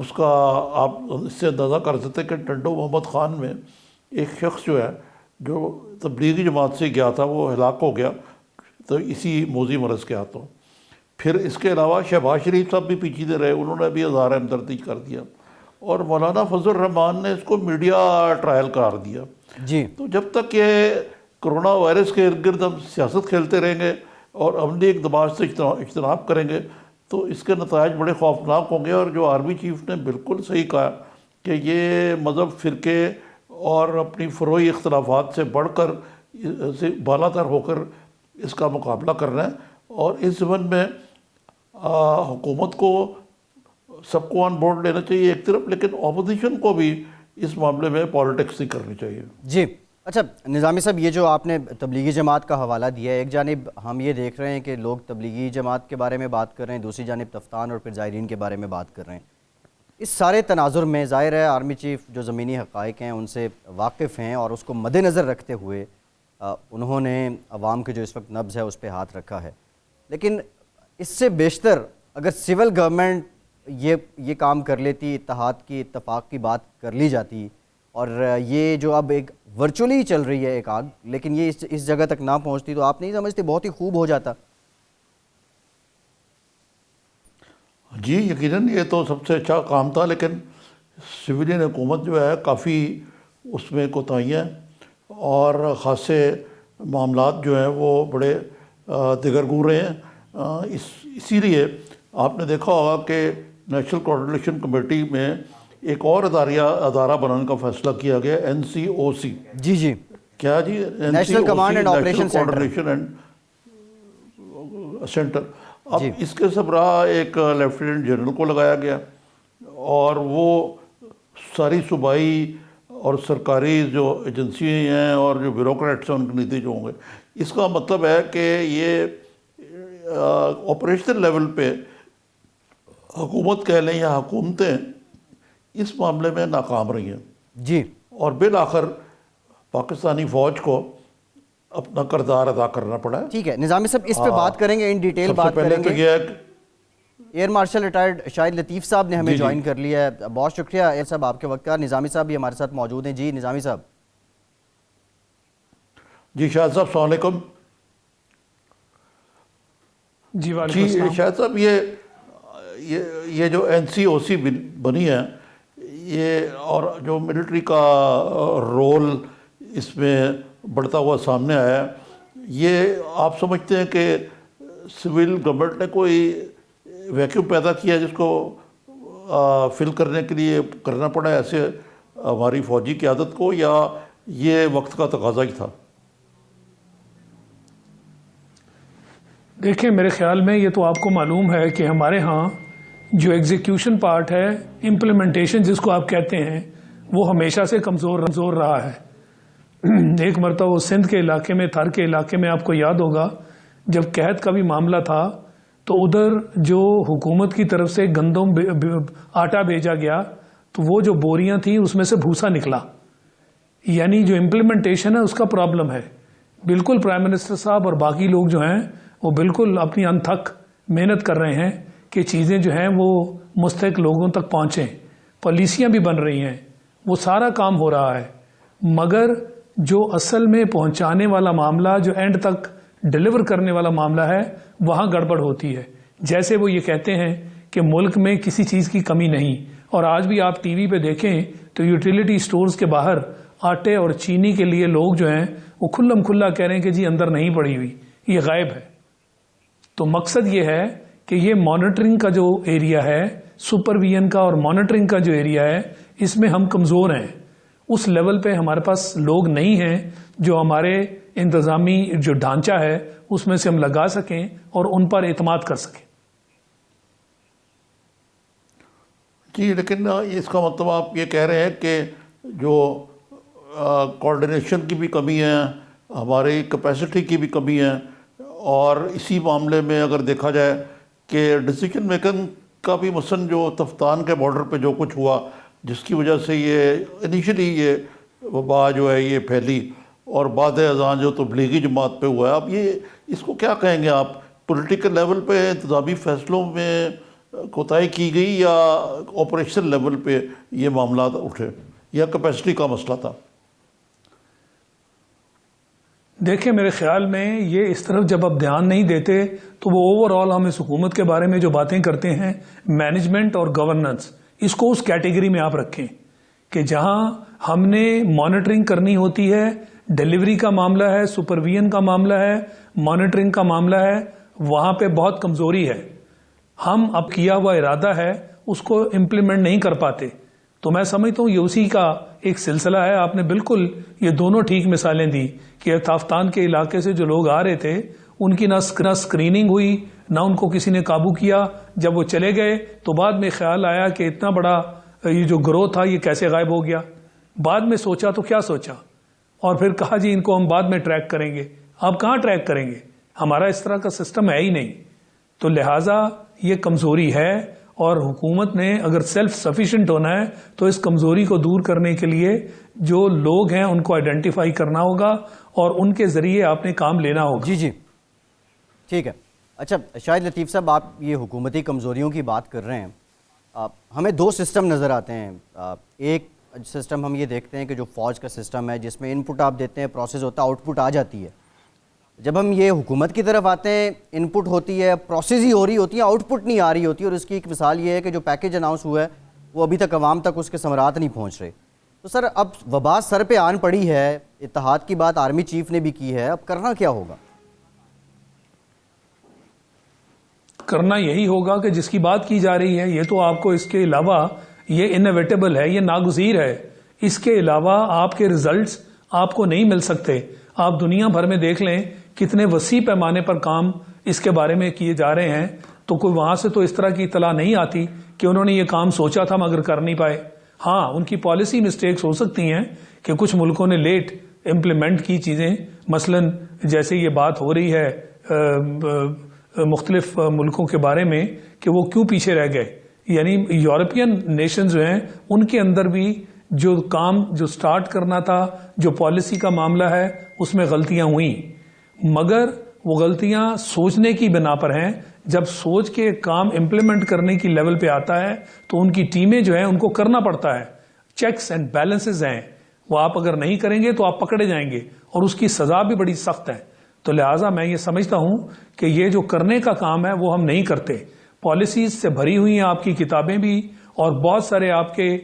اس کا آپ اس سے اندازہ کر سکتے کہ ٹنڈو محمد خان میں ایک شخص جو ہے جو تبلیغی جماعت سے گیا تھا وہ ہلاک ہو گیا تو اسی موذی مرض کے ہاتھوں. پھر اس کے علاوہ شہباز شریف صاحب بھی پیچیدے رہے, انہوں نے بھی اظہار ہمدردی کر دیا, اور مولانا فضل الرحمان نے اس کو میڈیا ٹرائل قرار دیا. جی تو جب تک یہ کرونا وائرس کے ارد گرد ہم سیاست کھیلتے رہیں گے اور عملی اقدامات سے اجتناب کریں گے تو اس کے نتائج بڑے خوفناک ہوں گے. اور جو آرمی چیف نے بالکل صحیح کہا کہ یہ مذہب, فرقے اور اپنی فروعی اختلافات سے بڑھ کر سے بالا تر ہو کر اس کا مقابلہ کرنا ہے. اور اس ضمن میں حکومت کو سب کو آن بورڈ لینا چاہیے ایک طرف, لیکن اپوزیشن کو بھی اس معاملے میں پالیٹکس نہیں کرنی چاہیے. جی اچھا نظامی صاحب, یہ جو آپ نے تبلیغی جماعت کا حوالہ دیا ہے, ایک جانب ہم یہ دیکھ رہے ہیں کہ لوگ تبلیغی جماعت کے بارے میں بات کر رہے ہیں, دوسری جانب تفتان اور پھر زائرین کے بارے میں بات کر رہے ہیں. اس سارے تناظر میں ظاہر ہے آرمی چیف جو زمینی حقائق ہیں ان سے واقف ہیں اور اس کو مد نظر رکھتے ہوئے انہوں نے عوام کے جو اس وقت نبض ہے اس پہ ہاتھ رکھا ہے. لیکن اس سے بیشتر اگر سول گورنمنٹ یہ کام کر لیتی, اتحاد کی اتفاق کی بات کر لی جاتی, اور یہ جو اب ایک ورچولی چل رہی ہے ایک آگ, لیکن یہ اس جگہ تک نہ پہنچتی, تو آپ نہیں سمجھتے بہت ہی خوب ہو جاتا؟ جی یقیناً یہ تو سب سے اچھا کام تھا, لیکن سویلین حکومت جو ہے کافی اس میں کوتاہیاں اور خاصے معاملات جو ہیں وہ بڑے دگرگوں رہے ہیں. اسی لیے آپ نے دیکھا ہوگا کہ نیشنل کوآرڈینیشن کمیٹی میں ایک اور ادارہ بنانے کا فیصلہ کیا گیا, NCOC. جی جی کیا جی, national command and operation centre. اب اس کے سربراہ ایک لیفٹیننٹ جنرل کو لگایا گیا, اور وہ ساری صوبائی اور سرکاری جو ایجنسیاں ہیں اور جو بیوروکریٹس ہیں ان کے نتیجے ہوں گے. اس کا مطلب ہے کہ یہ آپریشنل لیول پہ حکومت کہہ لیں یا حکومتیں اس معاملے میں ناکام رہی ہیں. جی اور بالآخر پاکستانی فوج کو اپنا کردار ادا کرنا پڑا ہے. ٹھیک ہے نظامی صاحب, اس پہ بات کریں گے, ان ڈیٹیل بات کریں گے. سب سے پہلے تو یہ ہے ایئر مارشل ریٹائرڈ شاہد لطیف صاحب نے ہمیں جوائن کر لیا ہے. بہت شکریہ ایئر صاحب آپ کے وقت کا. نظامی صاحب بھی ہمارے ساتھ موجود ہیں. جی نظامی صاحب. جی شاہد صاحب السلام علیکم. جی وعلیکم السلام. شاہد صاحب یہ جو NCOC بنی ہے, یہ اور جو ملٹری کا رول اس میں بڑھتا ہوا سامنے آیا ہے, یہ آپ سمجھتے ہیں کہ سول گورنمنٹ نے کوئی ویکیوم پیدا کیا جس کو فل کرنے کے لیے کرنا پڑا ایسے ہماری فوجی قیادت کو, یا یہ وقت کا تقاضا ہی تھا؟ دیکھیں میرے خیال میں یہ تو آپ کو معلوم ہے کہ ہمارے ہاں جو ایگزیکیوشن پارٹ ہے, امپلیمنٹیشن جس کو آپ کہتے ہیں, وہ ہمیشہ سے کمزور رہا ہے. ایک مرتبہ وہ سندھ کے علاقے میں, تھر کے علاقے میں آپ کو یاد ہوگا جب قحط کا بھی معاملہ تھا تو ادھر جو حکومت کی طرف سے گندم آٹا بھیجا گیا تو وہ جو بوریاں تھیں اس میں سے بھوسا نکلا. یعنی جو امپلیمنٹیشن ہے اس کا پرابلم ہے. بالکل پرائم منسٹر صاحب اور باقی لوگ جو ہیں وہ بالکل اپنی انتھک محنت کر رہے ہیں کہ چیزیں جو ہیں وہ مستحق لوگوں تک پہنچیں. پالیسیاں بھی بن رہی ہیں, وہ سارا کام ہو رہا ہے, مگر جو اصل میں پہنچانے والا معاملہ, جو اینڈ تک ڈیلیور کرنے والا معاملہ ہے, وہاں گڑبڑ ہوتی ہے. جیسے وہ یہ کہتے ہیں کہ ملک میں کسی چیز کی کمی نہیں, اور آج بھی آپ ٹی وی پہ دیکھیں تو یوٹیلیٹی سٹورز کے باہر آٹے اور چینی کے لیے لوگ جو ہیں وہ کھلم کھلا کہہ رہے ہیں کہ جی اندر نہیں پڑی ہوئی, یہ غائب ہے. تو مقصد یہ ہے کہ یہ مانیٹرنگ کا جو ایریا ہے, سپرویژن کا اور مانیٹرنگ کا جو ایریا ہے, اس میں ہم کمزور ہیں. اس لیول پہ ہمارے پاس لوگ نہیں ہیں جو ہمارے انتظامی جو ڈھانچہ ہے اس میں سے ہم لگا سکیں اور ان پر اعتماد کر سکیں. جی لیکن اس کا مطلب آپ یہ کہہ رہے ہیں کہ جو کوآرڈینیشن کی بھی کمی ہے, ہماری کیپیسٹی کی بھی کمی ہے, اور اسی معاملے میں اگر دیکھا جائے کہ ڈیسیجن میکنگ کا بھی مثلاً جو تفتان کے بارڈر پہ جو کچھ ہوا جس کی وجہ سے یہ انیشلی یہ وبا جو ہے یہ پھیلی, اور بعد ازاں جو تبلیغی جماعت پہ ہوا ہے, اب یہ اس کو کیا کہیں گے آپ؟ پولیٹیکل لیول پہ انتظامی فیصلوں میں کوتاہی کی گئی یا آپریشن لیول پہ یہ معاملات اٹھے یا کیپیسٹی کا مسئلہ تھا؟ دیکھیں میرے خیال میں یہ اس طرف جب آپ دھیان نہیں دیتے تو وہ اوور آل ہم اس حکومت کے بارے میں جو باتیں کرتے ہیں مینجمنٹ اور گورننس، اس کو اس کیٹیگری میں آپ رکھیں کہ جہاں ہم نے مانیٹرنگ کرنی ہوتی ہے، ڈیلیوری کا معاملہ ہے، سپرویژن کا معاملہ ہے، مانیٹرنگ کا معاملہ ہے، وہاں پہ بہت کمزوری ہے. ہم اب کیا ہوا ارادہ ہے اس کو امپلیمنٹ نہیں کر پاتے. تو میں سمجھتا ہوں یہ اسی کا ایک سلسلہ ہے. آپ نے بالکل یہ دونوں ٹھیک مثالیں دی کہ تافتان کے علاقے سے جو لوگ آ رہے تھے ان کی نہ اسکریننگ ہوئی، نہ ان کو کسی نے قابو کیا. جب وہ چلے گئے تو بعد میں خیال آیا کہ اتنا بڑا یہ جو گروہ تھا یہ کیسے غائب ہو گیا. بعد میں سوچا تو کیا سوچا، اور پھر کہا جی ان کو ہم بعد میں ٹریک کریں گے. آپ کہاں ٹریک کریں گے؟ ہمارا اس طرح کا سسٹم ہے ہی نہیں. تو لہٰذا یہ کمزوری ہے، اور حکومت نے اگر سیلف سفیشینٹ ہونا ہے تو اس کمزوری کو دور کرنے کے لیے جو لوگ ہیں ان کو آئیڈینٹیفائی کرنا ہوگا اور ان کے ذریعے آپ نے کام لینا ہوگا. جی جی ٹھیک ہے. اچھا شاہد لطیف صاحب، آپ یہ حکومتی کمزوریوں کی بات کر رہے ہیں. ہمیں دو سسٹم نظر آتے ہیں. ایک سسٹم ہم یہ دیکھتے ہیں کہ جو فوج کا سسٹم ہے جس میں ان پٹ آپ دیتے ہیں، پروسیس ہوتا ہے، آؤٹ پٹ آ جاتی ہے. جب ہم یہ حکومت کی طرف آتے ہیں، ان پٹ ہوتی ہے، پروسیس ہی ہو رہی ہوتی ہے، آؤٹ پٹ نہیں آ رہی ہوتی. اور اس کی ایک مثال یہ ہے کہ جو پیکیج اناؤنس ہوا ہے وہ ابھی تک عوام تک اس کے ثمرات نہیں پہنچ رہے. تو سر اب وبا سر پہ آن پڑی ہے، اتحاد کی بات آرمی چیف نے بھی کی ہے، اب کرنا کیا ہوگا؟ کرنا یہی ہوگا کہ جس کی بات کی جا رہی ہے یہ تو آپ کو اس کے علاوہ یہ انیویٹیبل ہے، یہ ناگزیر ہے. اس کے علاوہ آپ کے ریزلٹس آپ کو نہیں مل سکتے. آپ دنیا بھر میں دیکھ لیں کتنے وسیع پیمانے پر کام اس کے بارے میں کیے جا رہے ہیں، تو کوئی وہاں سے تو اس طرح کی اطلاع نہیں آتی کہ انہوں نے یہ کام سوچا تھا مگر کر نہیں پائے. ہاں ان کی پالیسی مسٹیکس ہو سکتی ہیں کہ کچھ ملکوں نے لیٹ امپلیمنٹ کی چیزیں، مثلا جیسے یہ بات ہو رہی ہے مختلف ملکوں کے بارے میں کہ وہ کیوں پیچھے رہ گئے. یعنی یورپین نیشنز جو ہیں ان کے اندر بھی جو کام جو سٹارٹ کرنا تھا، جو پالیسی کا معاملہ ہے، اس میں غلطیاں ہوئیں، مگر وہ غلطیاں سوچنے کی بنا پر ہیں. جب سوچ کے کام امپلیمنٹ کرنے کی لیول پہ آتا ہے تو ان کی ٹیمیں جو ہیں ان کو کرنا پڑتا ہے. چیکس اینڈ بیلنسز ہیں، وہ آپ اگر نہیں کریں گے تو آپ پکڑے جائیں گے، اور اس کی سزا بھی بڑی سخت ہے. تو لہٰذا میں یہ سمجھتا ہوں کہ یہ جو کرنے کا کام ہے وہ ہم نہیں کرتے. پالیسیز سے بھری ہوئی ہیں آپ کی کتابیں بھی، اور بہت سارے آپ کے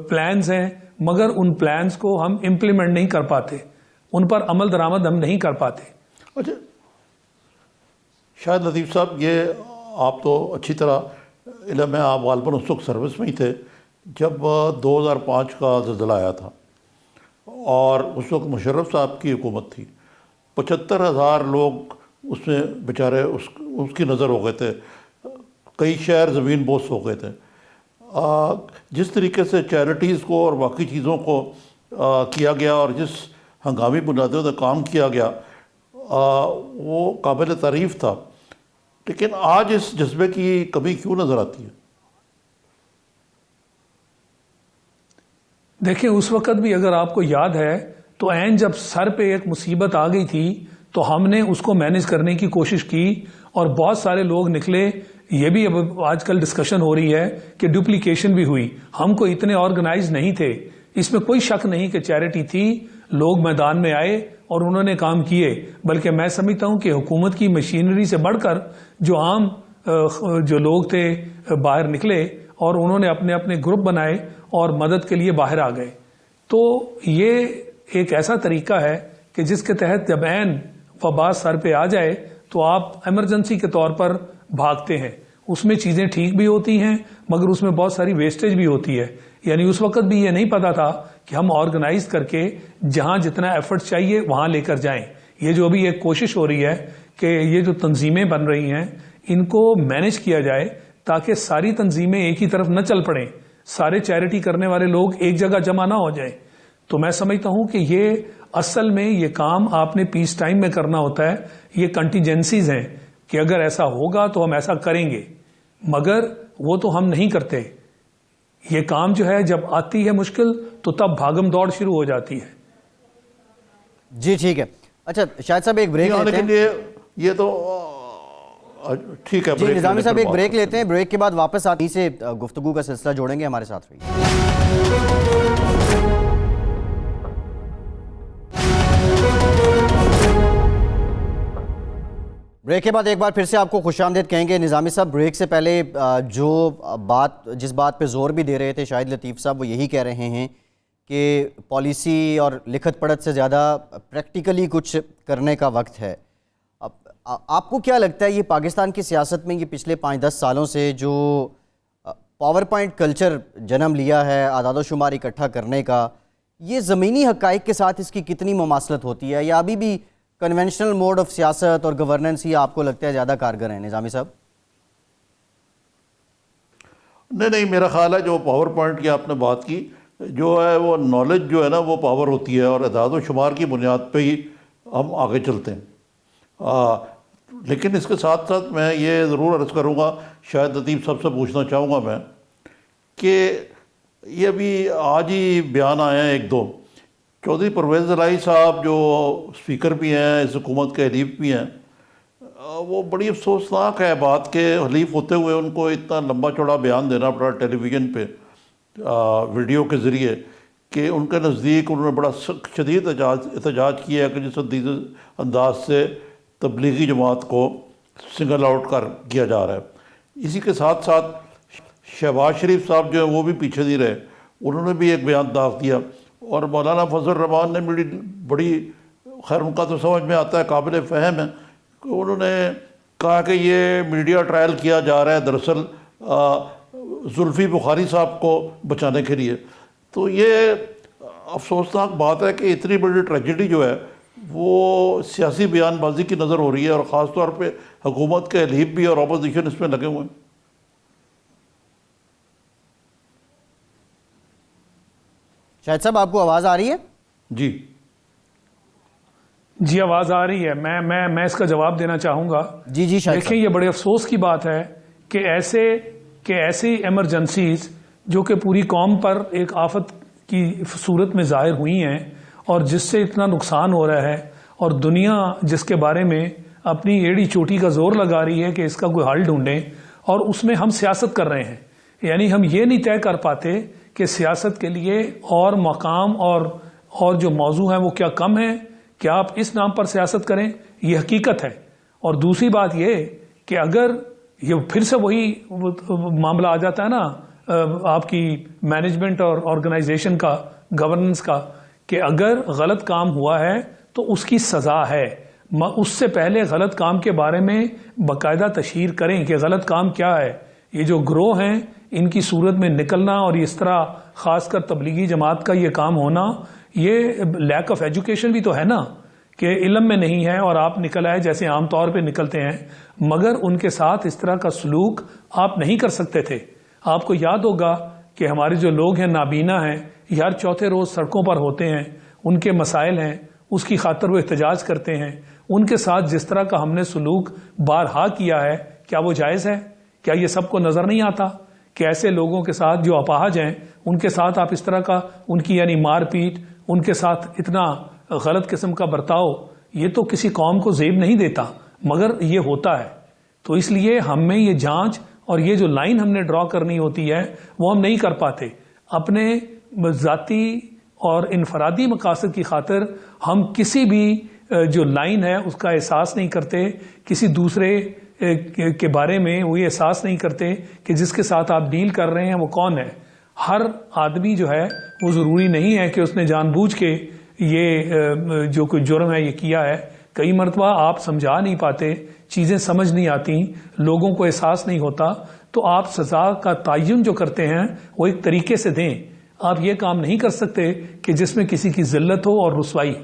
پلانز ہیں، مگر ان پلانز کو ہم امپلیمنٹ نہیں کر پاتے، ان پر عمل درآمد ہم نہیں کر پاتے. اچھا شاہد لطیف صاحب، یہ آپ تو اچھی طرح علم ہے، آپ غالباً اس وقت سروس میں ہی تھے جب 2005 کا زلزلہ آیا تھا، اور اس وقت مشرف صاحب کی حکومت تھی. 75,000 لوگ اس میں بیچارے اس کی نظر ہو گئے تھے، کئی شہر زمین بوس ہو گئے تھے. جس طریقے سے چیریٹیز کو اور باقی چیزوں کو کیا گیا اور جس ہنگامی بنیادوں پر کام کیا گیا وہ قابل تعریف تھا. لیکن آج اس جذبے کی کمی کیوں نظر آتی ہے؟ دیکھیں اس وقت بھی اگر آپ کو یاد ہے تو عین جب سر پہ ایک مصیبت آ گئی تھی تو ہم نے اس کو مینیج کرنے کی کوشش کی، اور بہت سارے لوگ نکلے. یہ بھی اب آج کل ڈسکشن ہو رہی ہے کہ ڈپلیکیشن بھی ہوئی. ہم کو اتنے آرگنائز نہیں تھے، اس میں کوئی شک نہیں کہ چیریٹی تھی. لوگ میدان میں آئے اور انہوں نے کام کیے، بلکہ میں سمجھتا ہوں کہ حکومت کی مشینری سے بڑھ کر جو عام جو لوگ تھے باہر نکلے اور انہوں نے اپنے اپنے گروپ بنائے اور مدد کے لیے باہر آ گئے. تو یہ ایک ایسا طریقہ ہے کہ جس کے تحت جب عین وبا سر پہ آ جائے تو آپ ایمرجنسی کے طور پر بھاگتے ہیں. اس میں چیزیں ٹھیک بھی ہوتی ہیں مگر اس میں بہت ساری ویسٹیج بھی ہوتی ہے. یعنی اس وقت بھی یہ نہیں پتا تھا کہ ہم آرگنائز کر کے جہاں جتنا ایفرٹ چاہیے وہاں لے کر جائیں. یہ جو ابھی ایک کوشش ہو رہی ہے کہ یہ جو تنظیمیں بن رہی ہیں ان کو مینج کیا جائے تاکہ ساری تنظیمیں ایک ہی طرف نہ چل پڑیں، سارے چیریٹی کرنے والے لوگ ایک جگہ جمع نہ ہو جائیں. تو میں سمجھتا ہوں کہ یہ اصل میں یہ کام آپ نے پیس ٹائم میں کرنا ہوتا ہے. یہ کنٹیجنسیز ہیں کہ اگر ایسا ہوگا تو ہم ایسا کریں گے، مگر وہ تو ہم نہیں کرتے. یہ کام جو ہے جب آتی ہے مشکل تو تب بھاگم دوڑ شروع ہو جاتی ہے. جی ٹھیک ہے. اچھا شاہد صاحب ایک بریک لیتے ہیں. لیکن یہ تو ٹھیک ہے جی بریک نظامی لینے صاحب پر ایک بات بریک کرتے لیتے ہیں, بریک کے بعد واپس آتی سے گفتگو کا سلسلہ جوڑیں گے, ہمارے ساتھ رہیے. بریک کے بعد ایک بار پھر سے آپ کو خوش آمدید کہیں گے. نظامی صاحب بریک سے پہلے جس بات پہ زور بھی دے رہے تھے شاہد لطیف صاحب, وہ یہی کہہ رہے ہیں کہ پالیسی اور لکھت پڑھت سے زیادہ پریکٹیکلی کچھ کرنے کا وقت ہے. آپ کو کیا لگتا ہے یہ پاکستان کی سیاست میں یہ پچھلے 5-10 سالوں سے جو پاور پوائنٹ کلچر جنم لیا ہے اعداد و شمار اکٹھا کرنے کا, یہ زمینی حقائق کے ساتھ اس کی کتنی مماثلت ہوتی ہے, یا ابھی بھی کنونشنل موڈ آف سیاست اور گورننس ہی آپ کو لگتا ہے زیادہ کارگر ہیں نظامی صاحب؟ نہیں, میرا خیال ہے جو پاور پوائنٹ کی آپ نے بات کی, جو ہے وہ نالج جو ہے نا وہ پاور ہوتی ہے, اور اعداد و شمار کی بنیاد پہ ہی ہم آگے چلتے ہیں. لیکن اس کے ساتھ ساتھ میں یہ ضرور عرض کروں گا, شاید لطیف صاحب سے پوچھنا چاہوں گا میں, کہ یہ ابھی آج ہی بیان آئے ہیں ایک دو, چودھری پرویز الہی صاحب جو اسپیکر بھی ہیں, اس حکومت کے حلیف بھی ہیں, وہ بڑی افسوسناک ہے بات کہ حلیف ہوتے ہوئے ان کو اتنا لمبا چوڑا بیان دینا پڑا ٹیلی ویژن پہ ویڈیو کے ذریعے, کہ ان کے نزدیک انہوں نے بڑا شدید احتجاج کیا ہے کہ جس انداز سے تبلیغی جماعت کو سنگل آؤٹ کیا جا رہا ہے. اسی کے ساتھ ساتھ شہباز شریف صاحب جو ہیں وہ بھی پیچھے نہیں رہے, انہوں نے بھی ایک بیان داغ دیا, اور مولانا فضل الرحمان نے بڑی خیر ان کا تو سمجھ میں آتا ہے, قابل فہم ہے, کہ انہوں نے کہا کہ یہ میڈیا ٹرائل کیا جا رہا ہے دراصل زلفی بخاری صاحب کو بچانے کے لیے. تو یہ افسوسناک بات ہے کہ اتنی بڑی ٹریجڈی جو ہے وہ سیاسی بیان بازی کی نظر ہو رہی ہے, اور خاص طور پہ حکومت کے حلیف بھی اور اپوزیشن اس میں لگے ہوئے ہیں. شاہد صاحب آپ کو آواز آ رہی ہے؟ جی آواز آ رہی ہے. میں اس کا جواب دینا چاہوں گا. جی شاہد دیکھیں, یہ بڑے افسوس کی بات ہے کہ ایسی ایمرجنسیز جو کہ پوری قوم پر ایک آفت کی صورت میں ظاہر ہوئی ہیں, اور جس سے اتنا نقصان ہو رہا ہے, اور دنیا جس کے بارے میں اپنی ایڑی چوٹی کا زور لگا رہی ہے کہ اس کا کوئی حل ڈھونڈیں, اور اس میں ہم سیاست کر رہے ہیں. یعنی ہم یہ نہیں طے کر پاتے کہ سیاست کے لیے اور مقام اور جو موضوع ہیں وہ کیا کم ہیں, کیا آپ اس نام پر سیاست کریں, یہ حقیقت ہے. اور دوسری بات یہ کہ اگر یہ پھر سے وہی معاملہ آ جاتا ہے نا آپ کی مینجمنٹ اور آرگنائزیشن کا, گورننس کا, کہ اگر غلط کام ہوا ہے تو اس کی سزا ہے. اس سے پہلے غلط کام کے بارے میں باقاعدہ تشہیر کریں کہ غلط کام کیا ہے. یہ جو گروہ ہیں ان کی صورت میں نکلنا, اور اس طرح خاص کر تبلیغی جماعت کا یہ کام ہونا, یہ لیک آف ایجوکیشن بھی تو ہے نا, کہ علم میں نہیں ہے اور آپ نکل آئے جیسے عام طور پہ نکلتے ہیں. مگر ان کے ساتھ اس طرح کا سلوک آپ نہیں کر سکتے تھے. آپ کو یاد ہوگا کہ ہمارے جو لوگ ہیں نابینا ہیں, ہر چوتھے روز سڑکوں پر ہوتے ہیں, ان کے مسائل ہیں, اس کی خاطر وہ احتجاج کرتے ہیں. ان کے ساتھ جس طرح کا ہم نے سلوک بارہا کیا ہے, کیا وہ جائز ہے؟ کیا یہ سب کو نظر نہیں آتا کہ ایسے لوگوں کے ساتھ جو اپاہج ہیں ان کے ساتھ آپ اس طرح کا, ان کی یعنی مار پیٹ, ان کے ساتھ اتنا غلط قسم کا برتاؤ, یہ تو کسی قوم کو زیب نہیں دیتا, مگر یہ ہوتا ہے. تو اس لیے ہم میں یہ جانچ اور یہ جو لائن ہم نے ڈرا کرنی ہوتی ہے وہ ہم نہیں کر پاتے. اپنے ذاتی اور انفرادی مقاصد کی خاطر ہم کسی بھی جو لائن ہے اس کا احساس نہیں کرتے, کسی دوسرے کے بارے میں وہ یہ احساس نہیں کرتے کہ جس کے ساتھ آپ ڈیل کر رہے ہیں وہ کون ہے. ہر آدمی جو ہے وہ ضروری نہیں ہے کہ اس نے جان بوجھ کے یہ جو کوئی جرم ہے یہ کیا ہے. کئی مرتبہ آپ سمجھا نہیں پاتے, چیزیں سمجھ نہیں آتی, لوگوں کو احساس نہیں ہوتا, تو آپ سزا کا تعین جو کرتے ہیں وہ ایک طریقے سے دیں. آپ یہ کام نہیں کر سکتے کہ جس میں کسی کی ذلت ہو اور رسوائی ہو.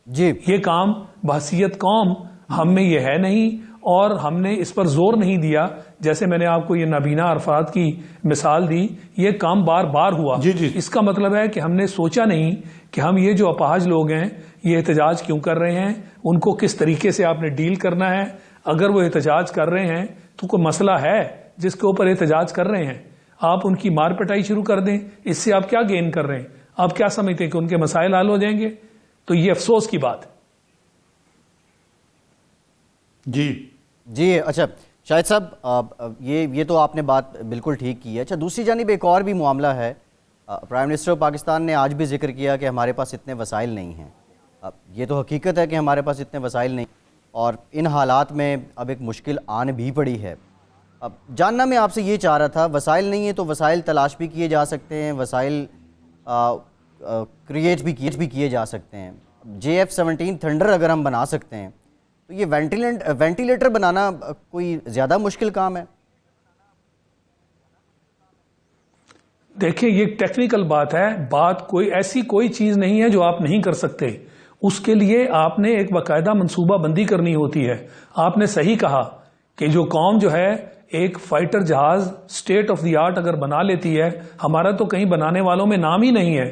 جی یہ کام بحثیت قوم ہم میں یہ ہے نہیں, اور ہم نے اس پر زور نہیں دیا. جیسے میں نے آپ کو یہ نابینا افراد کی مثال دی, یہ کام بار بار ہوا. جی. اس کا مطلب ہے کہ ہم نے سوچا نہیں کہ ہم یہ جو اپاہج لوگ ہیں یہ احتجاج کیوں کر رہے ہیں, ان کو کس طریقے سے آپ نے ڈیل کرنا ہے. اگر وہ احتجاج کر رہے ہیں تو کوئی مسئلہ ہے جس کے اوپر احتجاج کر رہے ہیں, آپ ان کی مار پٹائی شروع کر دیں, اس سے آپ کیا گین کر رہے ہیں؟ آپ کیا سمجھتے ہیں کہ ان کے مسائل حل ہو جائیں گے؟ تو یہ افسوس کی بات ہے. جی جی اچھا شاہد صاحب، یہ تو آپ نے بات بالکل ٹھیک کی ہے. اچھا دوسری جانب ایک اور بھی معاملہ ہے. پرائم منسٹر آف پاکستان نے آج بھی ذکر کیا کہ ہمارے پاس اتنے وسائل نہیں ہیں. یہ تو حقیقت ہے کہ ہمارے پاس اتنے وسائل نہیں، اور ان حالات میں اب ایک مشکل آن بھی پڑی ہے. اب جاننا میں آپ سے یہ چاہ رہا تھا، وسائل نہیں ہیں تو وسائل تلاش بھی کیے جا سکتے ہیں، وسائل کریٹ بھی کیے جا سکتے ہیں. JF-17 تھنڈر اگر ہم بنا سکتے ہیں تو یہ وینٹیلیٹر بنانا کوئی زیادہ مشکل کام ہے؟ دیکھیں یہ ٹیکنیکل بات ہے، کوئی ایسی کوئی چیز نہیں ہے جو آپ نہیں کر سکتے. اس کے لیے آپ نے ایک باقاعدہ منصوبہ بندی کرنی ہوتی ہے. آپ نے صحیح کہا کہ جو قوم جو ہے ایک فائٹر جہاز اسٹیٹ آف دی آرٹ اگر بنا لیتی ہے، ہمارا تو کہیں بنانے والوں میں نام ہی نہیں ہے.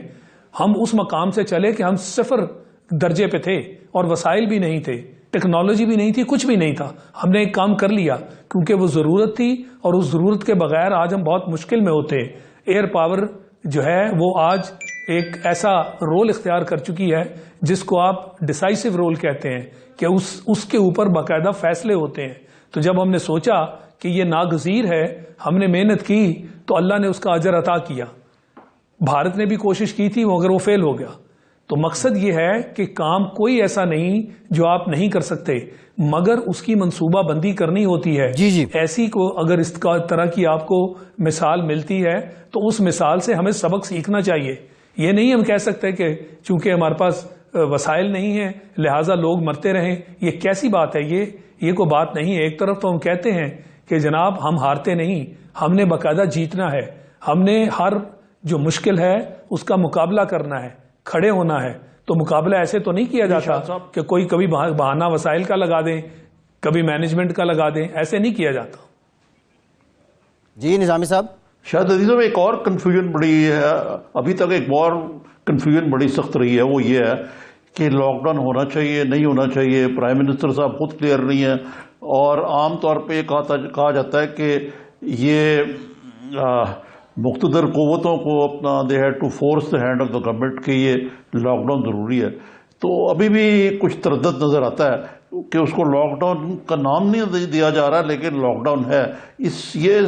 ہم اس مقام سے چلے کہ ہم 0 درجے پہ تھے اور وسائل بھی نہیں تھے، ٹیکنالوجی بھی نہیں تھی، کچھ بھی نہیں تھا. ہم نے ایک کام کر لیا کیونکہ وہ ضرورت تھی، اور اس ضرورت کے بغیر آج ہم بہت مشکل میں ہوتے. ایئر پاور جو ہے وہ آج ایک ایسا رول اختیار کر چکی ہے جس کو آپ ڈیسائسو رول کہتے ہیں کہ اس کے اوپر باقاعدہ فیصلے ہوتے ہیں. تو جب ہم نے سوچا کہ یہ ناگزیر ہے، ہم نے محنت کی تو اللہ نے اس کا اجر عطا کیا. بھارت نے بھی کوشش کی تھی مگر وہ فیل ہو گیا. تو مقصد یہ ہے کہ کام کوئی ایسا نہیں جو آپ نہیں کر سکتے، مگر اس کی منصوبہ بندی کرنی ہوتی ہے. جی ایسی کو اگر اس طرح کی آپ کو مثال ملتی ہے تو اس مثال سے ہمیں سبق سیکھنا چاہیے. یہ نہیں ہم کہہ سکتے کہ چونکہ ہمارے پاس وسائل نہیں ہیں لہٰذا لوگ مرتے رہیں. یہ کیسی بات ہے؟ یہ کوئی بات نہیں ہے. ایک طرف تو ہم کہتے ہیں کہ جناب ہم ہارتے نہیں، ہم نے باقاعدہ جیتنا ہے. ہم نے ہر جو مشکل ہے اس کا مقابلہ کرنا ہے، کھڑے ہونا ہے. تو مقابلہ ایسے تو نہیں کیا جاتا کہ کوئی کبھی بہانہ وسائل کا لگا دیں، کبھی مینجمنٹ کا لگا دیں، ایسے نہیں کیا جاتا. جی نظامی صاحب. شاید عزیزوں میں ایک اور کنفیوژن بڑی ہے، ابھی تک ایک اور کنفیوژن بڑی سخت رہی ہے. وہ یہ ہے کہ لاک ڈاؤن ہونا چاہیے نہیں ہونا چاہیے. پرائم منسٹر صاحب خود کلیئر نہیں ہے، اور عام طور پہ کہا جاتا ہے کہ یہ مقتدر قوتوں کو اپنا the head to force the hand of the government کہ یہ لاک ڈاؤن ضروری ہے. تو ابھی بھی کچھ تردد نظر آتا ہے کہ اس کو لاک ڈاؤن کا نام نہیں دیا جا رہا لیکن لاک ڈاؤن ہے. یہ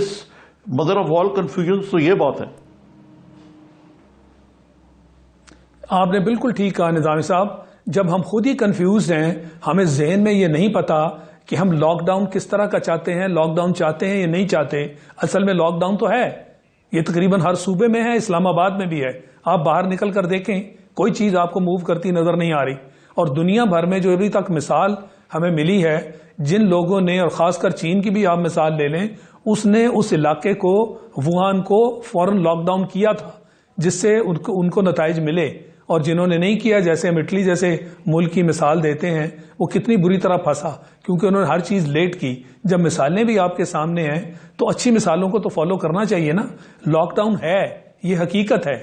مدر آف آل کنفیوژن تو یہ بات ہے. آپ نے بالکل ٹھیک کہا نظامی صاحب. جب ہم خود ہی کنفیوز ہیں، ہمیں ذہن میں یہ نہیں پتا کہ ہم لاک ڈاؤن کس طرح کا چاہتے ہیں، لاک ڈاؤن چاہتے ہیں یا نہیں چاہتے. اصل میں لاک ڈاؤن تو ہے، یہ تقریباً ہر صوبے میں ہے، اسلام آباد میں بھی ہے. آپ باہر نکل کر دیکھیں کوئی چیز آپ کو موو کرتی نظر نہیں آ رہی. اور دنیا بھر میں جو ابھی تک مثال ہمیں ملی ہے، جن لوگوں نے، اور خاص کر چین کی بھی آپ مثال لے لیں، اس نے اس علاقے کو، ووہان کو فوراً لاک ڈاؤن کیا تھا جس سے ان کو نتائج ملے. اور جنہوں نے نہیں کیا، جیسے ہم اٹلی جیسے ملک کی مثال دیتے ہیں، وہ کتنی بری طرح پھنسا کیونکہ انہوں نے ہر چیز لیٹ کی. جب مثالیں بھی آپ کے سامنے ہیں تو اچھی مثالوں کو تو فالو کرنا چاہیے نا. لاک ڈاؤن ہے، یہ حقیقت ہے.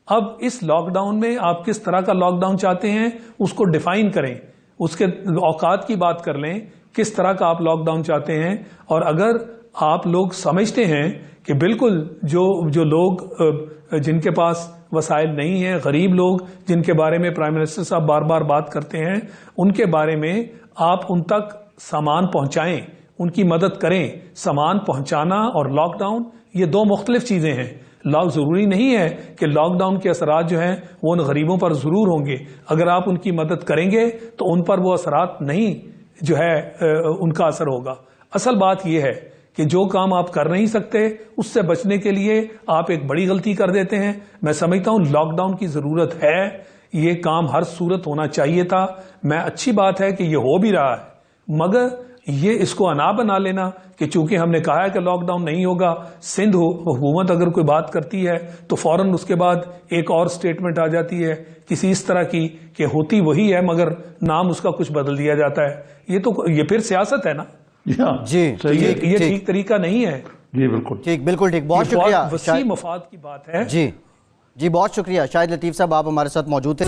اب اس لاک ڈاؤن میں آپ کس طرح کا لاک ڈاؤن چاہتے ہیں اس کو ڈیفائن کریں، اس کے اوقات کی بات کر لیں، کس طرح کا آپ لاک ڈاؤن چاہتے ہیں. اور اگر آپ لوگ سمجھتے ہیں کہ بالکل جو لوگ جن کے پاس وسائل نہیں ہیں، غریب لوگ جن کے بارے میں پرائم منسٹر صاحب بار بار بات کرتے ہیں، ان کے بارے میں آپ ان تک سامان پہنچائیں، ان کی مدد کریں. سامان پہنچانا اور لاک ڈاؤن یہ دو مختلف چیزیں ہیں. ضروری نہیں ہے کہ لاک ڈاؤن کے اثرات جو ہیں وہ ان غریبوں پر ضرور ہوں گے. اگر آپ ان کی مدد کریں گے تو ان پر وہ اثرات نہیں جو ہے ان کا اثر ہوگا. اصل بات یہ ہے کہ جو کام آپ کر نہیں سکتے اس سے بچنے کے لیے آپ ایک بڑی غلطی کر دیتے ہیں. میں سمجھتا ہوں لاک ڈاؤن کی ضرورت ہے، یہ کام ہر صورت ہونا چاہیے تھا. میں اچھی بات ہے کہ یہ ہو بھی رہا ہے، مگر یہ اس کو انا بنا لینا کہ چونکہ ہم نے کہا ہے کہ لاک ڈاؤن نہیں ہوگا، سندھ حکومت اگر کوئی بات کرتی ہے تو فوراً اس کے بعد ایک اور سٹیٹمنٹ آ جاتی ہے کسی اس طرح کی کہ ہوتی وہی ہے مگر نام اس کا کچھ بدل دیا جاتا ہے. یہ پھر سیاست ہے نا. جی یہ ٹھیک طریقہ نہیں ہے. جی بالکل ٹھیک. بہت شکریہ. وسیع مفاد کی بات ہے. جی بہت شکریہ شاہد لطیف صاحب، آپ ہمارے ساتھ موجود تھے.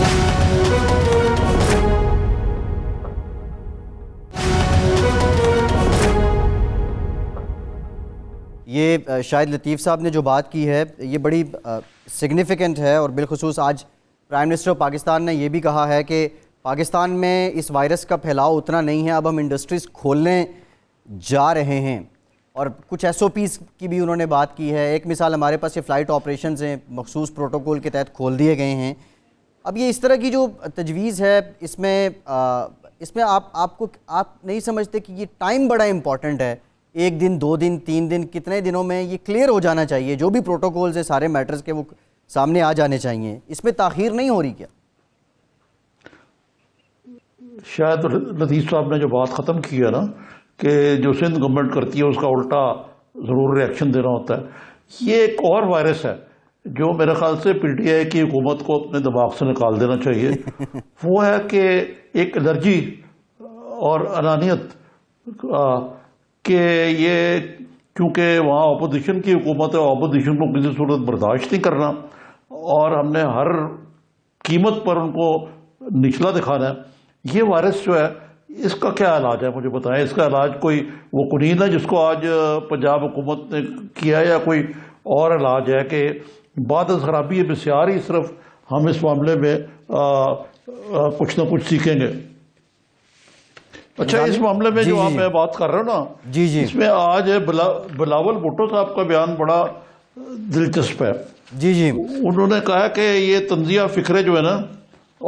یہ شاہد لطیف صاحب نے جو بات کی ہے یہ بڑی سگنیفیکنٹ ہے، اور بالخصوص آج پرائم منسٹر آف پاکستان نے یہ بھی کہا ہے کہ پاکستان میں اس وائرس کا پھیلاؤ اتنا نہیں ہے، اب ہم انڈسٹریز کھولنے جا رہے ہیں اور کچھ ایس او پیز کی بھی انہوں نے بات کی ہے. ایک مثال ہمارے پاس یہ فلائٹ آپریشنز ہیں مخصوص پروٹوکول کے تحت کھول دیے گئے ہیں. اب یہ اس طرح کی جو تجویز ہے اس میں آپ نہیں سمجھتے کہ یہ ٹائم بڑا امپورٹنٹ ہے؟ 1 دن 2 دن 3 دن کتنے دنوں میں یہ کلیئر ہو جانا چاہیے, جو بھی پروٹوکولز ہیں سارے میٹرز کے وہ سامنے آ جانے چاہیے. اس میں تاخیر نہیں ہو رہی کیا؟ شاید لطیف صاحب نے جو بات ختم کی ہے نا کہ جو سندھ گورنمنٹ کرتی ہے اس کا الٹا ضرور ریئیکشن دینا ہوتا ہے, یہ ایک اور وائرس ہے جو میرے خیال سے پی ٹی آئی کی حکومت کو اپنے دماغ سے نکال دینا چاہیے. وہ ہے کہ ایک الرجی اور انانیت کہ یہ کیونکہ وہاں اپوزیشن کی حکومت ہے, اپوزیشن کو کسی صورت برداشت نہیں کرنا اور ہم نے ہر قیمت پر ان کو نچلا دکھانا ہے. یہ وائرس جو ہے اس کا کیا علاج ہے مجھے بتائیں. اس کا علاج کوئی وہ قنین ہے جس کو آج پنجاب حکومت نے کیا یا کوئی اور علاج ہے کہ بعد از خرابی بسیار ہی صرف ہم اس معاملے میں کچھ نہ کچھ سیکھیں گے. اچھا اس معاملے میں جو میں بات کر رہا ہوں نا جی اس میں آج بلاول بھٹو صاحب کا بیان بڑا دلچسپ ہے. جی جی انہوں نے کہا کہ یہ تنزیہ فکرے جو ہے نا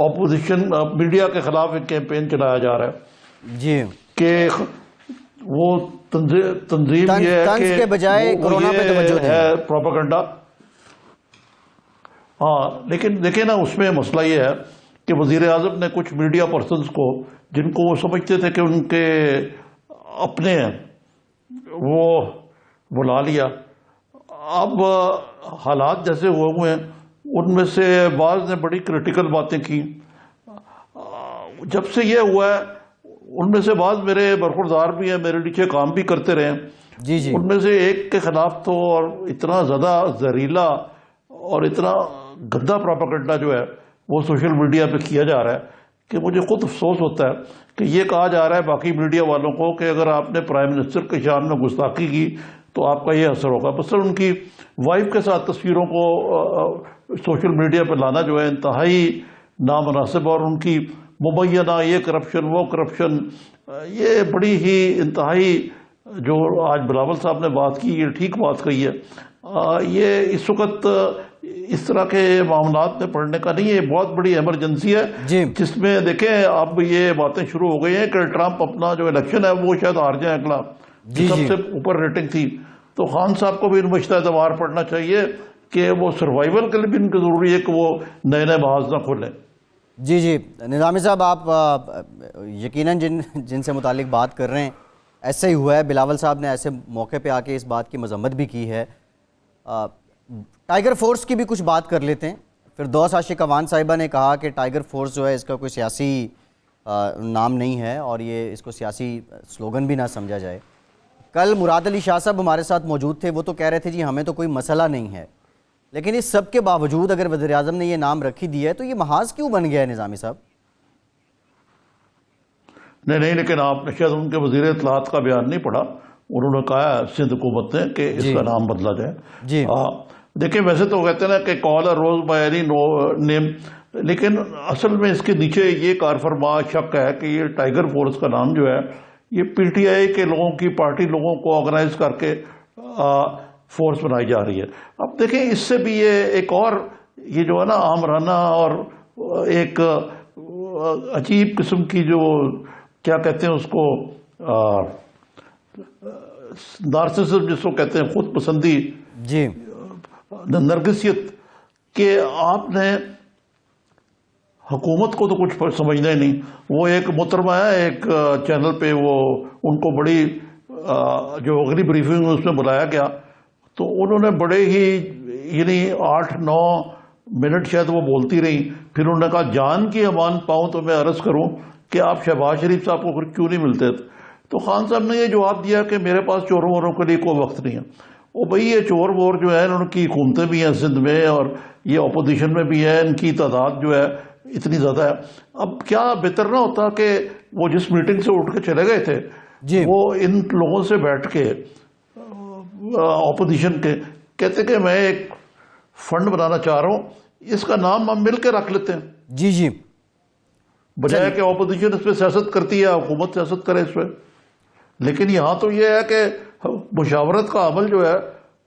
اپوزیشن میڈیا کے خلاف ایک کیمپین چلایا جا رہا ہے جی کہ وہ تنظیم یہ ہے طنز کے بجائے کورونا پہ توجہ دیں. ہے پروپیگنڈا. ہاں لیکن دیکھیں نا اس میں مسئلہ یہ ہے کہ وزیر اعظم نے کچھ میڈیا پرسنز کو جن کو وہ سمجھتے تھے کہ ان کے اپنے ہیں وہ بلا لیا. اب حالات جیسے ہوئے ہیں ان میں سے بعض نے بڑی کریٹیکل باتیں کی. جب سے یہ ہوا ہے ان میں سے بعض میرے برخوردار بھی ہیں, میرے نیچے کام بھی کرتے رہے. جی جی ان میں سے ایک کے خلاف تو اور اتنا زیادہ زہریلا اور اتنا گندا پروپیگنڈا جو ہے وہ سوشل میڈیا پہ کیا جا رہا ہے کہ مجھے خود افسوس ہوتا ہے کہ یہ کہا جا رہا ہے باقی میڈیا والوں کو کہ اگر آپ نے پرائم منسٹر کے شان میں گستاخی کی تو آپ کا یہ اثر ہوگا. بس ان کی وائف کے ساتھ تصویروں کو سوشل میڈیا پہ لانا جو ہے انتہائی نامناسب, اور ان کی مبینہ یہ کرپشن وہ کرپشن, یہ بڑی ہی انتہائی جو آج بلاول صاحب نے بات کی یہ ٹھیک بات کہی ہے. یہ اس وقت اس طرح کے معاملات میں پڑھنے کا نہیں ہے, بہت بڑی ایمرجنسی ہے جی جس میں دیکھیں اب یہ باتیں شروع ہو گئی ہیں کہ ٹرمپ اپنا جو الیکشن ہے وہ شاید ہار جائیں اگلا, سب سے اوپر ریٹنگ تھی. تو خان صاحب کو بھی نمائشتہ اعتبار پڑھنا چاہیے کہ وہ سروائیول کے لیے بھی ان کو ضروری ہے کہ وہ نئے نئے محاذ نہ کھولیں. جی جی نظامی صاحب آپ یقیناً جن سے متعلق بات کر رہے ہیں ایسا ہی ہوا ہے. بلاول صاحب نے ایسے موقع پہ آ کے اس بات کی مذمت بھی کی ہے. ٹائیگر فورس کی بھی کچھ بات کر لیتے ہیں. فردوس عاشق اوان صاحبہ نے کہا کہ ٹائیگر فورس جو ہے اس کا کوئی سیاسی نام نہیں ہے اور یہ اس کو سیاسی سلوگن بھی نہ سمجھا جائے. کل مراد علی شاہ صاحب ہمارے ساتھ موجود تھے, وہ تو کہہ رہے تھے جی ہمیں تو کوئی مسئلہ نہیں ہے, لیکن اس سب کے باوجود اگر وزیر اعظم نے یہ نام رکھی دی ہے تو یہ محاذ کیوں بن گیا ہے نظامی صاحب؟ نہیں لیکن آپ نے شاید ان کے وزیر اطلاعات کا بیان نہیں پڑھا. انہوں نے کہا سندھ حکومت نے کہ اس کا نام بدلا جائے. جی دیکھیں ویسے تو کہتے ہیں نا کہ کال اے روز بائی اینی نیم, لیکن اصل میں اس کے نیچے یہ کار فرما شک ہے کہ یہ ٹائیگر فورس کا نام جو ہے یہ پی ٹی آئی کے لوگوں کی پارٹی لوگوں کو آرگنائز کر کے فورس بنائی جا رہی ہے. اب دیکھیں اس سے بھی یہ ایک اور یہ جو ہے نا آمرانہ اور ایک عجیب قسم کی جو کیا کہتے ہیں اس کو نارسسزم جس کو کہتے ہیں, خود پسندی, جی نرگسیت, کہ آپ نے حکومت کو تو کچھ سمجھنا ہی نہیں. وہ ایک محترمہ ہے ایک چینل پہ, وہ ان کو بڑی جو اگلی بریفنگ میں اس میں بلایا گیا تو انہوں نے بڑے ہی یعنی 8-9 منٹ شاید وہ بولتی رہی. پھر انہوں نے کہا جان کی امان پاؤں تو میں عرض کروں کہ آپ شہباز شریف صاحب کو کیوں نہیں ملتے. تو خان صاحب نے یہ جواب دیا کہ میرے پاس چوروں ووروں کے لیے کوئی وقت نہیں ہے. وہ بھئی یہ چور وور جو ہے ان کی حکومتیں بھی ہیں سندھ میں اور یہ اپوزیشن میں بھی ہے, ان کی تعداد جو ہے اتنی زیادہ ہے. اب کیا بہتر نہ ہوتا کہ وہ جس میٹنگ سے اٹھ کے چلے گئے تھے جی وہ ان لوگوں سے بیٹھ کے اپوزیشن کے کہتے کہ میں ایک فنڈ بنانا چاہ رہا ہوں, اس کا نام ہم مل کے رکھ لیتے ہیں. جی جی بجائے کہ اپوزیشن اس پہ سیاست کرتی ہے, حکومت سیاست کرے اس پہ. لیکن یہاں تو یہ ہے کہ مشاورت کا عمل جو ہے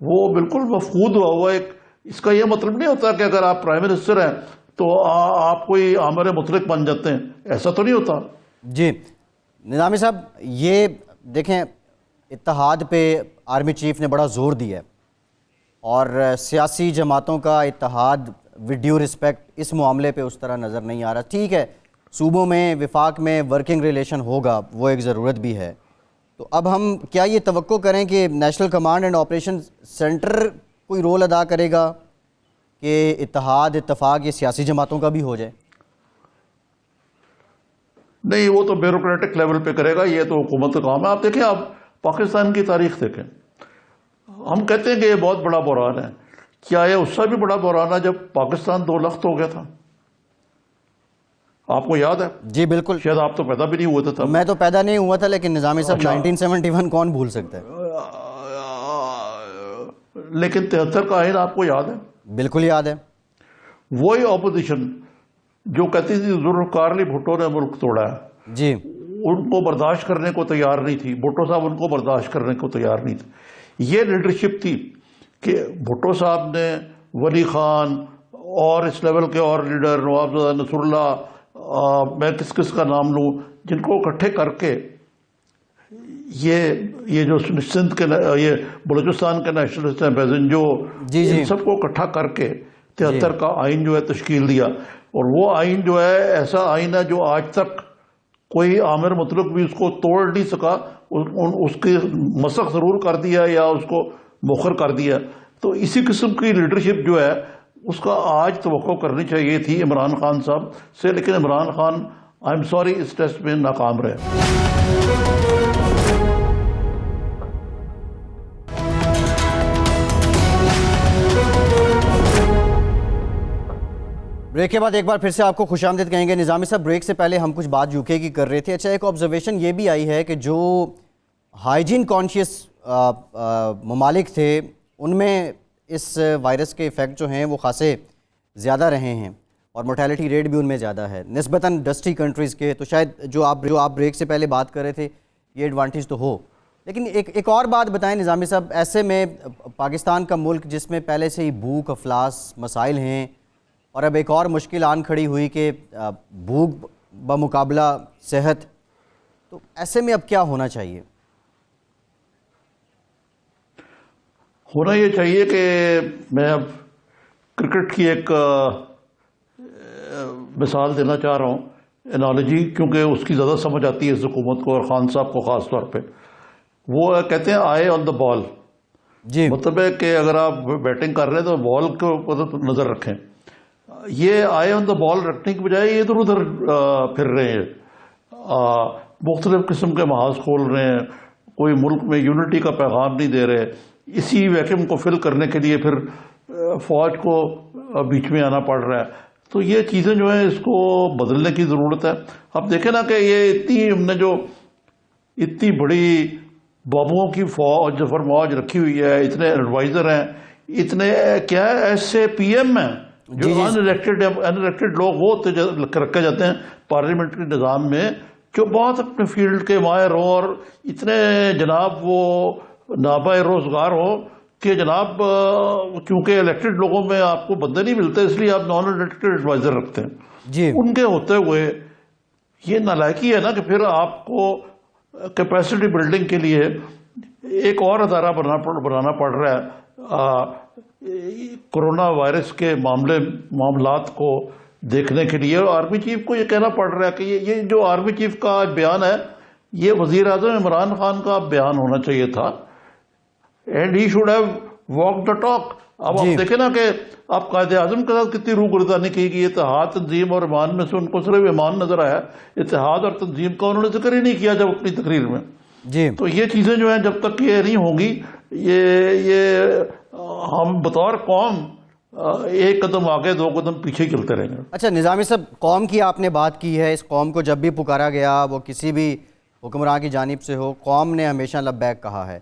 وہ بالکل مفقود ہوا ہے. اس کا یہ مطلب نہیں ہوتا کہ اگر آپ پرائم منسٹر ہیں تو آپ کوئی آمر مطلق بن جاتے ہیں، ایسا تو نہیں ہوتا. جی نظامی صاحب، یہ دیکھیں اتحاد پہ آرمی چیف نے بڑا زور دیا ہے اور سیاسی جماعتوں کا اتحاد ود ڈیو رسپیکٹ اس معاملے پہ اس طرح نظر نہیں آ رہا. ٹھیک ہے، صوبوں میں وفاق میں ورکنگ ریلیشن ہوگا، وہ ایک ضرورت بھی ہے. تو اب ہم کیا یہ توقع کریں کہ national command and operation centre کوئی رول ادا کرے گا کہ اتحاد اتفاق یہ سیاسی جماعتوں کا بھی ہو جائے؟ نہیں، وہ تو بیوروکریٹک لیول پہ کرے گا، یہ تو حکومت کا کام ہے. آپ دیکھیں، آپ پاکستان کی تاریخ دیکھیں. ہم کہتے ہیں کہ یہ بہت بڑا بحران ہے. کیا یہ اس سے بھی بڑا بحران ہے جب پاکستان دو لخت ہو گیا تھا؟ آپ کو یاد ہے؟ جی بالکل. شاید آپ تو پیدا بھی نہیں ہوئے تھے. میں تو پیدا نہیں ہوا تھا، لیکن نظامی صاحب 1971 کون بھول سکتا ہے؟ لیکن 73 کا آئین آپ کو یاد ہے؟ بالکل یاد ہے. وہی اپوزیشن جو کہتی تھی ذوالفقار علی بھٹو نے ملک توڑا ہے، جی ان کو برداشت کرنے کو تیار نہیں تھی. بھٹو صاحب ان کو برداشت کرنے کو تیار نہیں تھے. یہ لیڈرشپ تھی کہ بھٹو صاحب نے ولی خان اور اس لیول کے اور لیڈر نواب زادہ نصر اللہ، میں کس کس کا نام لوں، جن کو اکٹھے کر کے یہ جو سندھ کے یہ بلوچستان کے نیشنلسٹ ہیں بیزنجو، ان سب کو اکٹھا کر کے 73 کا آئین جو ہے تشکیل دیا. اور وہ آئین جو ہے ایسا آئین ہے جو آج تک کوئی آمر مطلق بھی اس کو توڑ نہیں سکا. اس کی مسخ ضرور کر دیا یا اس کو مؤخر کر دیا. تو اسی قسم کی لیڈرشپ جو ہے اس کا آج توقع کرنی چاہیے تھی عمران خان صاحب سے، لیکن Imran Khan I am sorry اس ٹیسٹ میں ناکام رہے. بریک کے بعد ایک بار پھر سے آپ کو خوش آمدید کہیں گے. نظامی صاحب، بریک سے پہلے ہم کچھ بات یو کے کی کر رہے تھے. اچھا، ایک آبزرویشن یہ بھی آئی ہے کہ جو ہائیجین کانشیس ممالک تھے ان میں اس وائرس کے ایفیکٹ جو ہیں وہ خاصے زیادہ رہے ہیں اور mortality ریٹ بھی ان میں زیادہ ہے نسبتاً ڈسٹی کنٹریز کے. تو شاید جو آپ بریک سے پہلے بات کر رہے تھے یہ ایڈوانٹیج تو ہو. لیکن ایک اور بات بتائیں نظامی صاحب، ایسے میں پاکستان کا ملک جس میں پہلے سے ہی بھوک افلاس مسائل ہیں اور اب ایک اور مشکل آن کھڑی ہوئی کہ بھوک بمقابلہ صحت، تو ایسے میں اب کیا ہونا چاہیے؟ ہونا یہ چاہیے کہ میں اب کرکٹ کی ایک مثال دینا چاہ رہا ہوں، انالوجی، کیونکہ اس کی زیادہ سمجھ آتی ہے اس حکومت کو اور خان صاحب کو خاص طور پہ. وہ کہتے ہیں آئے آن دا بال. جی مطلب ہے کہ اگر آپ بیٹنگ کر رہے ہیں تو بال کے اوپر نظر رکھیں. یہ آئے آن دا بال رکھنے کی بجائے ادھر ادھر پھر رہے ہیں، مختلف قسم کے محاذ کھول رہے ہیں، کوئی ملک میں یونٹی کا پیغام نہیں دے رہے. اسی ویکیوم کو فل کرنے کے لیے پھر فوج کو بیچ میں آنا پڑ رہا ہے. تو یہ چیزیں جو ہیں اس کو بدلنے کی ضرورت ہے. اب دیکھیں نا کہ یہ ہم نے جو اتنی بڑی بابوؤں کی فوج فرموج رکھی ہوئی ہے، اتنے ایڈوائزر ہیں، اتنے کیا ایسے پی ایم ہیں جو ان الیکٹڈ لوگ وہ رکھے جاتے ہیں پارلیمنٹری نظام میں، جو بہت اپنے فیلڈ کے ماہر ہوں اور اتنے جناب وہ نابع روزگار ہو کہ جناب چونکہ الیکٹڈ لوگوں میں آپ کو بندے نہیں ملتے اس لیے آپ نان الیکٹڈ ایڈوائزر رکھتے ہیں. جی ان کے ہوتے ہوئے یہ نالائکی ہے نا کہ پھر آپ کو کیپیسٹی بلڈنگ کے لیے ایک اور ادارہ بنانا پڑ رہا ہے کورونا وائرس کے معاملات کو دیکھنے کے لیے. آرمی چیف کو یہ کہنا پڑ رہا ہے کہ یہ جو آرمی چیف کا آج بیان ہے یہ وزیر اعظم عمران خان کا بیان ہونا چاہیے تھا، and he should have walk the talk. اب آپ دیکھیں نا کہ آپ قائد اعظم کے ساتھ کتنی روگردانی کی گئی. اتحاد تنظیم اور ایمان میں سے ان کو صرف ایمان نظر آیا، اتحاد اور تنظیم کا انہوں نے ذکر ہی نہیں کیا جب اپنی تقریر میں. جی تو یہ چیزیں جو ہیں جب تک یہ نہیں ہوں گی، یہ ہم بطور قوم ایک قدم آگے دو قدم پیچھے چلتے رہیں گے. اچھا نظامی صاحب، قوم کی آپ نے بات کی ہے. اس قوم کو جب بھی پکارا گیا وہ کسی بھی حکمراں کی جانب سے ہو، قوم نے ہمیشہ لبیک کہا ہے.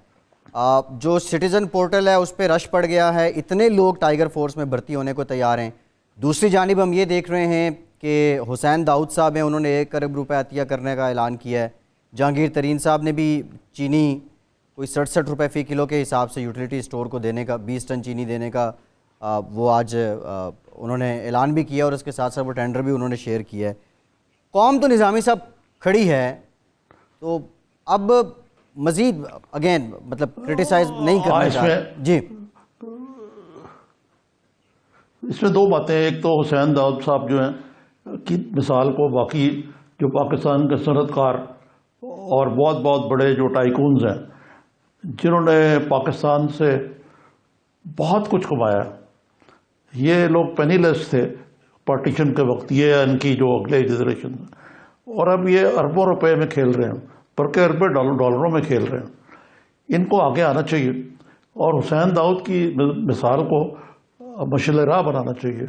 جو سٹیزن پورٹل ہے اس پہ رش پڑ گیا ہے، اتنے لوگ ٹائیگر فورس میں بھرتی ہونے کو تیار ہیں. دوسری جانب ہم یہ دیکھ رہے ہیں کہ حسین داؤد صاحب ہیں، انہوں نے 1 ارب روپے عطیہ کرنے کا اعلان کیا ہے. جہانگیر ترین صاحب نے بھی چینی کوئی 67 روپے فی کلو کے حساب سے یوٹیلیٹی اسٹور کو دینے کا 20 ٹن چینی دینے کا وہ آج انہوں نے اعلان بھی کیا اور اس کے ساتھ ساتھ وہ ٹینڈر بھی انہوں نے شیئر کیا ہے. قوم تو نظامی صاحب کھڑی ہے, تو اب مزید اگین مطلب کرٹیسائز نہیں کرنا چاہتے. جی اس میں دو باتیں, ایک تو حسین داؤد صاحب جو ہیں کی مثال کو باقی جو پاکستان کے صنعت کار اور بہت بہت بڑے جو ٹائکونز ہیں جنہوں نے پاکستان سے بہت کچھ کمایا, یہ لوگ پینی لیس تھے پارٹیشن کے وقت, یہ ان کی جو اگلے جنریشن, اور اب یہ اربوں روپے میں کھیل رہے ہیں, بلکہ اربوں ڈالروں میں کھیل رہے ہیں. ان کو آگے آنا چاہیے اور حسین داؤد کی مثال کو مشعل راہ بنانا چاہیے.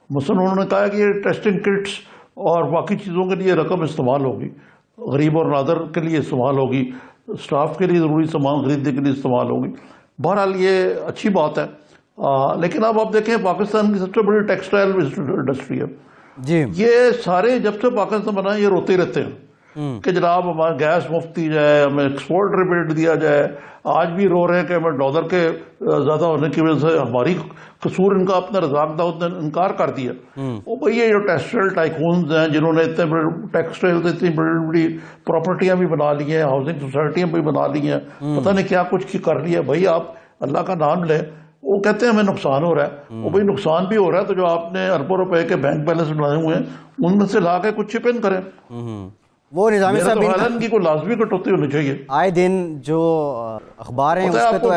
مثلا انہوں نے کہا کہ یہ ٹیسٹنگ کٹس اور باقی چیزوں کے لیے رقم استعمال ہوگی, غریب اور نادر کے لیے استعمال ہوگی, اسٹاف کے لیے ضروری سامان خریدنے کے لیے استعمال ہوگی. بہرحال یہ اچھی بات ہے, لیکن اب آپ دیکھیں پاکستان کی سب سے بڑی ٹیکسٹائل انڈسٹری ہے جی, یہ سارے جب سے پاکستان بنا یہ روتے رہتے ہیں کہ جناب ہمارا گیس مفت دی جائے, ہمیں ایکسپورٹ ریبیٹ دیا جائے. آج بھی رو رہے ہیں کہ ہمیں ڈالر کے زیادہ ہونے کی وجہ سے ہماری قصور, ان کا اپنا رزاق داؤد نے انکار کر دیا. وہ بھئی یہ جو ٹیکسٹائل ٹائکونز ہیں جنہوں نے اتنے بڑے ٹیکسٹائل سے اتنی بڑی بڑی پراپرٹیاں بھی بنا لی ہیں, ہاؤسنگ سوسائٹیاں بھی بنا لی ہیں, پتہ نہیں کیا کچھ کر لیا. بھائی آپ اللہ کا نام لیں, وہ کہتے ہیں ہمیں نقصان ہو رہا ہے, وہ بھائی نقصان بھی ہو رہا ہے تو جو آپ نے اربوں روپے کے بینک بیلنس بنائے ہوئے ہیں ان میں سے لا کے کچھ چپ ان کریں. وہ نظامی میرا صاحب تو خیال ہے ان کی کوئی لازمی کٹوتی ہونی چاہیے. آئے دن جو اخبار ہیں اس پہ تو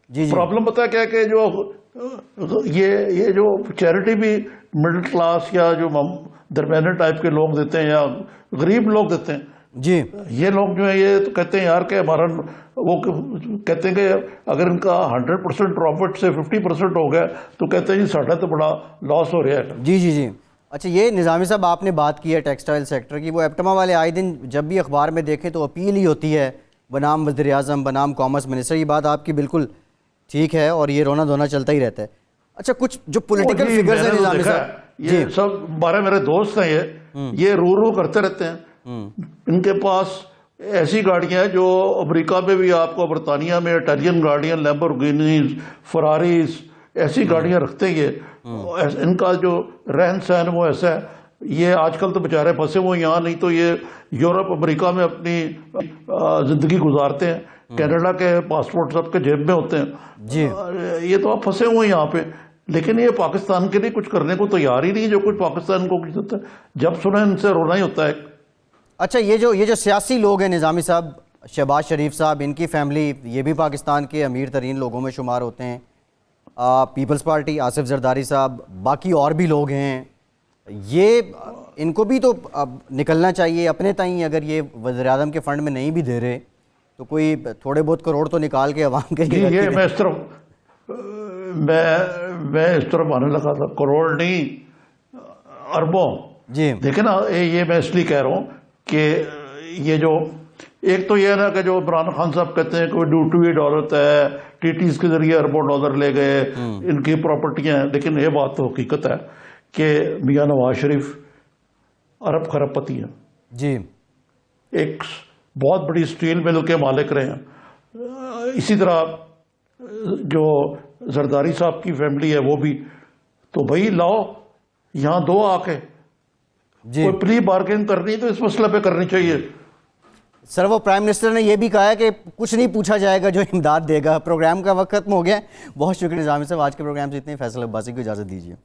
جی پرابلم پتہ کیا کہ جو یہ جو چیریٹی بھی مڈل کلاس یا جو درمیانے ٹائپ کے لوگ دیتے ہیں یا غریب لوگ دیتے ہیں, جی یہ لوگ جو ہیں یہ تو کہتے ہیں یار کہ ہمارا, وہ کہتے ہیں کہ اگر ان کا 100% پروفٹ سے 50% ہو گیا تو کہتے ہیں جی ساڈا تو بڑا لاس ہو رہا ہے. جی جی جی اچھا, یہ نظامی صاحب آپ نے بات کی ہے ٹیکسٹائل سیکٹر کی, وہ ایپٹما والے آئے دن جب بھی اخبار میں دیکھیں تو اپیل ہی ہوتی ہے بنام وزیر اعظم, بنام کامرس منسٹر. یہ بات آپ کی بالکل ٹھیک ہے اور یہ رونا دھونا چلتا ہی رہتا ہے. اچھا, کچھ جو پولیٹیکل فگرز ہیں نظامی صاحب, یہ سب بارے میرے دوست ہیں, یہ رو کرتے رہتے ہیں. ان کے پاس ایسی گاڑیاں ہیں جو امریکہ میں بھی آپ کو, برطانیہ میں اٹالین گاڑیاں, لیمبورگینیز, فراریز, ایسی گاڑیاں رکھتے ہیں. ان کا جو رہن سہن وہ ایسا ہے. یہ آج کل تو بیچارے پھنسے ہوئے یہاں, نہیں تو یہ یورپ امریکہ میں اپنی زندگی گزارتے ہیں. کینیڈا کے پاسپورٹ سب کے جیب میں ہوتے ہیں. جی یہ تو آپ پھنسے ہوئے یہاں پہ, لیکن یہ پاکستان کے لیے کچھ کرنے کو تیار ہی نہیں. جو کچھ پاکستان کو کچھ ہوتا ہے جب سنیں ان سے رونا ہی ہوتا ہے. اچھا, یہ جو سیاسی لوگ ہیں نظامی صاحب, شہباز شریف صاحب, ان کی فیملی یہ بھی پاکستان کے امیر ترین لوگوں میں شمار ہوتے ہیں. پیپلز پارٹی, آصف زرداری صاحب, باقی اور بھی لوگ ہیں, یہ ان کو بھی تو نکلنا چاہیے اپنے تئیں. اگر یہ وزیر اعظم کے فنڈ میں نہیں بھی دے رہے تو کوئی تھوڑے بہت کروڑ تو نکال کے عوام کے لیے. یہ میں اس طرف آنے لگا تھا, کروڑ نہیں اربوں. جی دیکھیں نا, یہ میں اس لیے کہہ رہا ہوں کہ یہ جو ایک تو یہ ہے نا کہ جو عمران خان صاحب کہتے ہیں کہ ڈیوٹی دولت ہے, ٹی ٹیز کے ذریعے اربوں ڈالر لے گئے, ان کی پراپرٹیاں ہیں. لیکن یہ بات تو حقیقت ہے کہ میاں نواز شریف ارب خرب پتی ہیں. جی ایک بہت بڑی اسٹیل مل کے مالک رہے ہیں. اسی طرح جو زرداری صاحب کی فیملی ہے وہ بھی. تو بھائی لاؤ یہاں دو آ کے کوئی پلی بارگین کرنی تو اس مسئلے پہ کرنی چاہیے. سر, وہ پرائم منسٹر نے یہ بھی کہا ہے کہ کچھ نہیں پوچھا جائے گا جو امداد دے گا. پروگرام کا وقت ختم ہو گیا. بہت شکریہ نظامی صاحب, آج کے پروگرام سے اتنے. فیصل عباسی کو اجازت دیجیے.